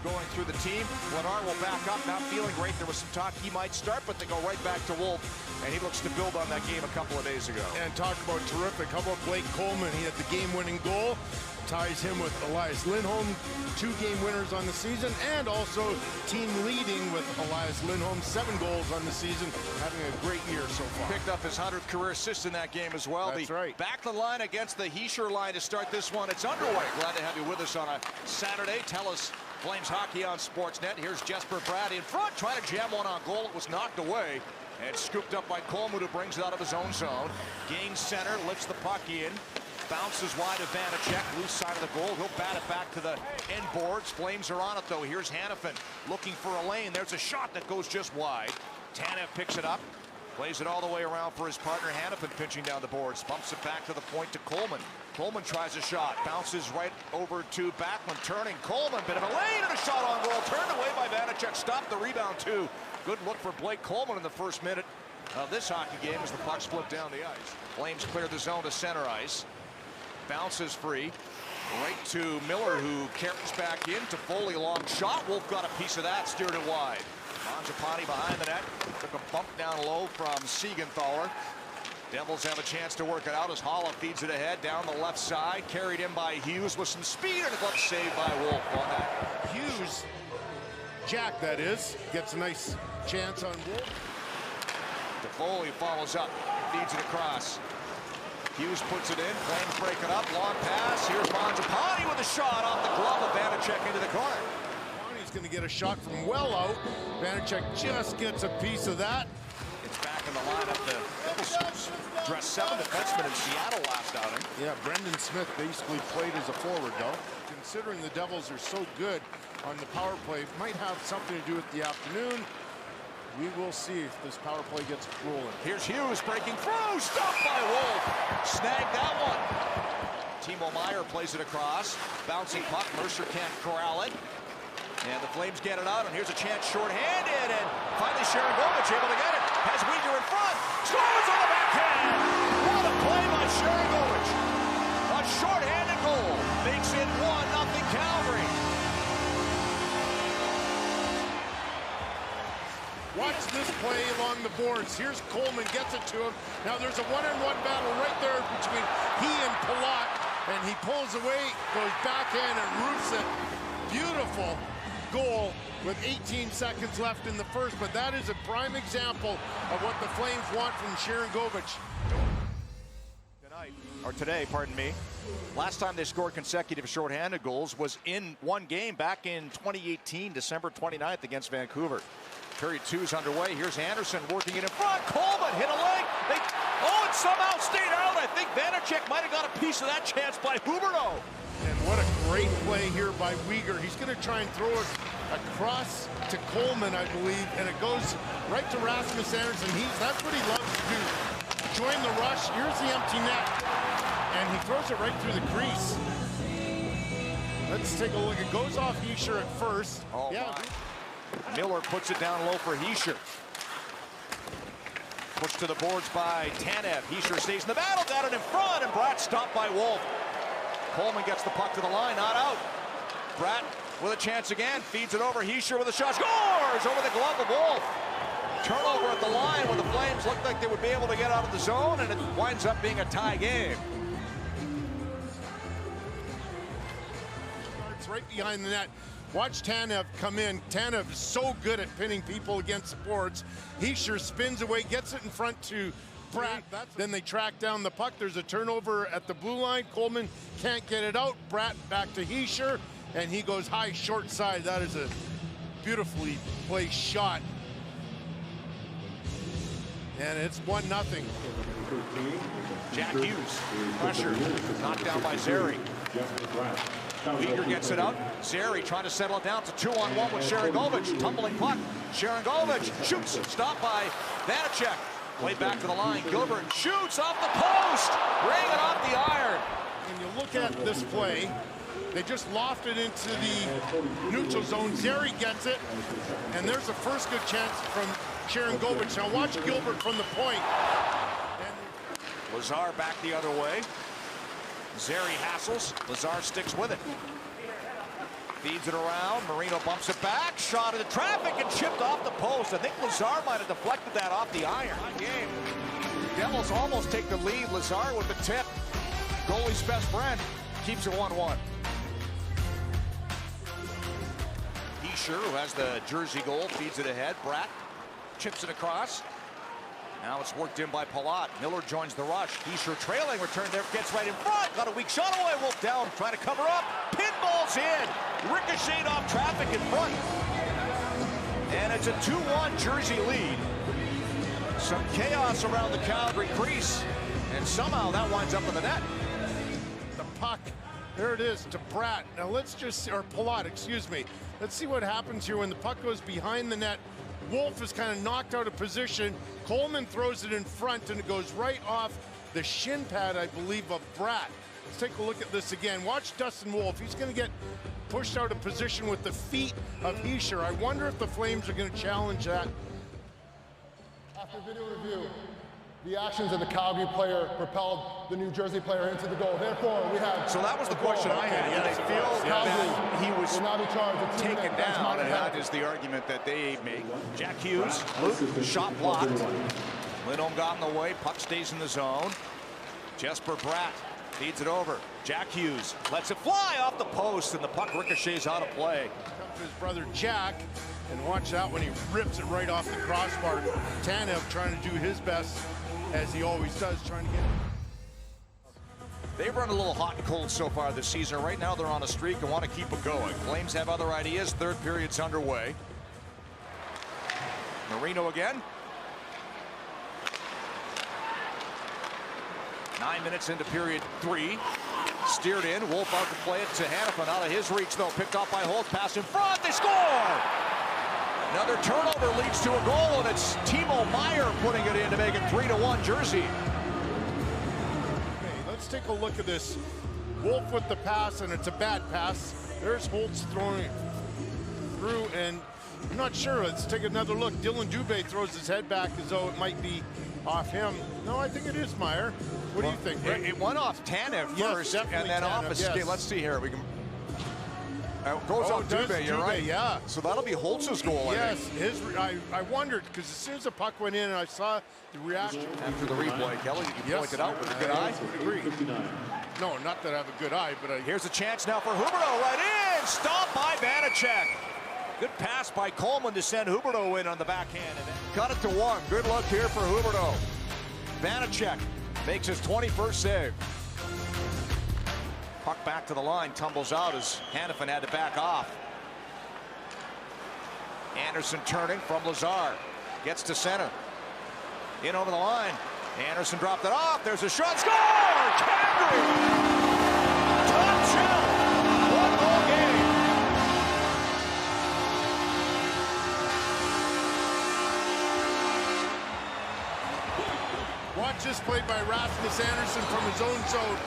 going through the team. Lenard will back up, not feeling great. There was some talk he might start, but they go right back to Wolf, and he looks to build on that game a couple of days ago. And talk about terrific. How about Blake Coleman? He had the game-winning goal. Ties him with Elias Lindholm, 2 game winners on the season, and also team leading with Elias Lindholm, 7 goals on the season, having a great year so far. Picked up his 100th career assist in that game as well. That's right. Back the line against the Hischier line to start this one. It's underway. Glad to have you with us on a Saturday. Tell us Flames hockey on Sportsnet. Here's Jesper Bratt in front, trying to jam one on goal. It was knocked away and scooped up by Coleman, who brings it out of his own zone. Gains center, lifts the puck in. Bounces wide of Vanacek, loose side of the goal. He'll bat it back to the end boards. Flames are on it, though. Here's Hanifin looking for a lane. There's a shot that goes just wide. Tanev picks it up, plays it all the way around for his partner. Hanifin pinching down the boards, bumps it back to the point to Coleman. Coleman tries a shot, bounces right over to Backlund, turning. Coleman, bit of a lane and a shot on goal. Turned away by Vanacek, stopped the rebound, too. Good look for Blake Coleman in the first minute of this hockey game as the puck split down the ice. Flames clear the zone to center ice. Bounces free, right to Miller, who carries back in to Foley, long shot. Wolf got a piece of that, steered it wide. Mangiapane behind the net, took a bump down low from Siegenthaler. Devils have a chance to work it out as Holla feeds it ahead down the left side, carried in by Hughes with some speed, and a glove saved by Wolf on that. Hughes, Jack that is, gets a nice chance on Wolf. Foley follows up, feeds it across. Hughes puts it in, Flames break it up, long pass. Here's Mangiapane with a shot off the glove of Vanacek into the corner. He's going to get a shot from well out. Vanacek just gets a piece of that. It's back in the lineup. The Devils dressed 7 defensemen in Seattle last outing. Yeah, Brendan Smith basically played as a forward, though. Considering the Devils are so good on the power play, might have something to do with the afternoon. We will see if this power play gets rolling. Here's Hughes breaking through, stopped by Wolf. Snagged that one. Timo Meier plays it across. Bouncing puck, Mercer can't corral it. And the Flames get it out, and here's a chance shorthanded, and finally Sharangovich able to get it. Has Weegar in front. Scores on the backhand. What a play by Sharangovich. A shorthanded goal makes it 1-0 Calgary. Watch this play along the boards. Here's Coleman, gets it to him. Now there's a one-on-one battle right there between he and Palat, and he pulls away, goes backhand and roofs it. Beautiful goal with 18 seconds left in the first, but that is a prime example of what the Flames want from Sharangovich. Today, pardon me. Last time they scored consecutive shorthanded goals was in one game back in 2018, December 29th against Vancouver. Period 2 is underway. Here's Anderson working it in front. Coleman hit a leg. It somehow stayed out. I think Vanacek might have got a piece of that chance by Huberdeau. And what a great play here by Weegar. He's going to try and throw it across to Coleman, I believe, and it goes right to Rasmus Anderson. That's what he loves to do. Join the rush. Here's the empty net. And he throws it right through the crease. Let's take a look. It goes off Hischier at first. Oh, yeah. Miller puts it down low for Hischier. Pushed to the boards by Tanev. Hischier stays in the battle, got it in front, and Bratt stopped by Wolf. Coleman gets the puck to the line, not out. Bratt with a chance again, feeds it over. Hischier with a shot, scores over the glove of Wolf. Turnover at the line when the Flames looked like they would be able to get out of the zone, and it winds up being a tie game. It's right behind the net. Watch Tanev come in. Tanev is so good at pinning people against the boards. Hischier spins away, gets it in front to Bratt. Then they track down the puck. There's a turnover at the blue line. Coleman can't get it out. Bratt back to Hischier, and he goes high, short side. That is a beautifully placed shot. And it's 1-0. Jack Hughes, pressure, knocked down by Zary. Weegar gets it out. Zary trying to settle it down to 2-on-1 with Sharangovich. Tumbling puck. Sharangovich shoots. Stopped by Vanacek. Play back to the line. Gilbert shoots off the post. Bring it off the iron. When you look at this play, they just lofted into the neutral zone. Zary gets it. And there's the first good chance from Sharangovich. Now watch Gilbert from the point. Lazar back the other way. Zary hassles. Lazar sticks with it. Feeds it around. Marino bumps it back. Shot into traffic and chipped off the post. I think Lazar might have deflected that off the iron. Game. Devils almost take the lead. Lazar with the tip. Goalie's best friend keeps it 1-1. Hischier, who has the jersey goal, feeds it ahead. Bratt chips it across. Now it's worked in by Palat. Miller joins the rush. Hischier trailing, return there, gets right in front. Got a weak shot away. Wolf down, trying to cover up. Pinballs in. Ricocheted off traffic in front. And it's a 2-1 Jersey lead. Some chaos around the Calgary crease. And somehow that winds up in the net. The puck, there it is to Bratt. Now let's just, or Palat, excuse me. Let's see what happens here when the puck goes behind the net. Wolf is kind of knocked out of position. Coleman throws it in front, and it goes right off the shin pad, I believe, of Bratt. Let's take a look at this again. Watch Dustin Wolf. He's going to get pushed out of position with the feet of Hischier. I wonder if the Flames are going to challenge that. After video review, the actions of the Calgary player propelled the New Jersey player into the goal. Therefore, we have. So that was the question I had. Yeah, they feel that he was taken down, and that is the argument that they make. Jack Hughes, Luke, shot blocked. Lindholm got in the way. Puck stays in the zone. Jesper Bratt feeds it over. Jack Hughes lets it fly off the post, and the puck ricochets out of play. Up to his brother Jack, and watch out when he rips it right off the crossbar. Tanev trying to do his best, as he always does, trying to get it. They've run a little hot and cold so far this season. Right now they're on a streak and want to keep it going. Flames have other ideas. Third period's underway. Marino again. 9 minutes into period 3. Steered in. Wolf out to play it to Hanifin. Out of his reach, though. Picked off by Holt. Pass in front. They score! Another turnover leads to a goal, and it's Timo Meier putting it in to make it 3-1 Jersey. Okay, let's take a look at this. Wolf with the pass, and it's a bad pass. There's Holtz throwing it through, and I'm not sure. Let's take another look. Dylan Dubé throws his head back as though it might be off him. No, I think it is Meier. What do you think, Rick? It went off Tanev first, and then Tanev, off a skate. yes. Let's see here. We can. Goes off Dubé, you're right. Yeah. So that'll be Holtz's goal, yes, I think. I wondered, because as soon as the puck went in and I saw the reaction. After the replay, Kelly, you pointed out with a good eye. I would agree. No, not that I have a good eye, but Here's a chance now for Huberdeau, right in! Stopped by Vanacek. Good pass by Coleman to send Huberdeau in on the backhand. And then cut it to 1. Good luck here for Huberdeau. Vanacek makes his 21st save. Puck back to the line, tumbles out as Hanifin had to back off. Anderson turning from Lazar. Gets to center. In over the line. Anderson dropped it off. There's a shot. Score! Calgary! Top shelf! 1-goal game. watch this play by Rasmus Anderson from his own zone.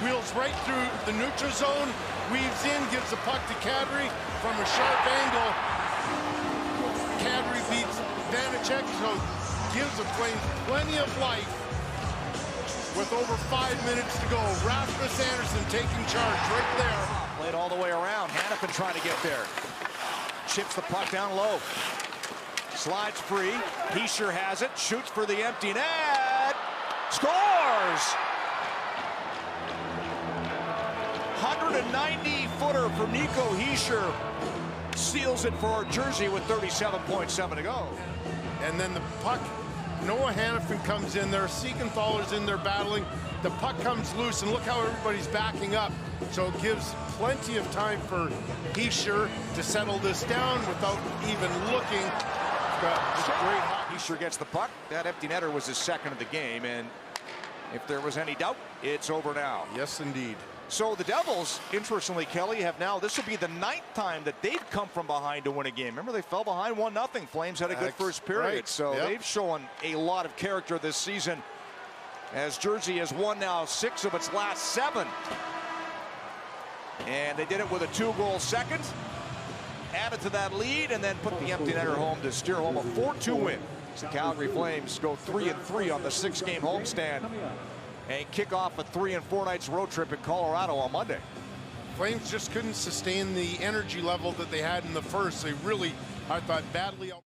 Wheels right through the neutral zone, weaves in, gives the puck to Kadri from a sharp angle. Kadri beats Vanacek, so gives the Flames plenty of life with over 5 minutes to go. Rasmus Anderson taking charge right there. Played all the way around. Hanifin trying to get there. Chips the puck down low. Slides free. Hischier has it. Shoots for the empty net. Scores! 190-footer from Nico Hischier. Seals it for Jersey with 37.7 to go. And then the puck, Noah Hanifin comes in there. Siegenthaler's in there battling. The puck comes loose, and look how everybody's backing up. So it gives plenty of time for Hischier to settle this down without even looking. Hischier gets the puck. That empty netter was his second of the game, and if there was any doubt, it's over now. Yes, indeed. So the Devils, interestingly, Kelly, have now, this will be the 9th time that they've come from behind to win a game. Remember, they fell behind 1-0. Flames had a good first period. Right. So they've shown a lot of character this season, as Jersey has won now 6 of its last 7. And they did it with a 2-goal second. Added to that lead, and then put the empty netter home to steer home a 4-2 win. So the Calgary Flames go 3-3 on the 6-game homestand and kick off a 3 and 4 nights road trip in Colorado on Monday. Flames just couldn't sustain the energy level that they had in the first. They really, I thought, badly out.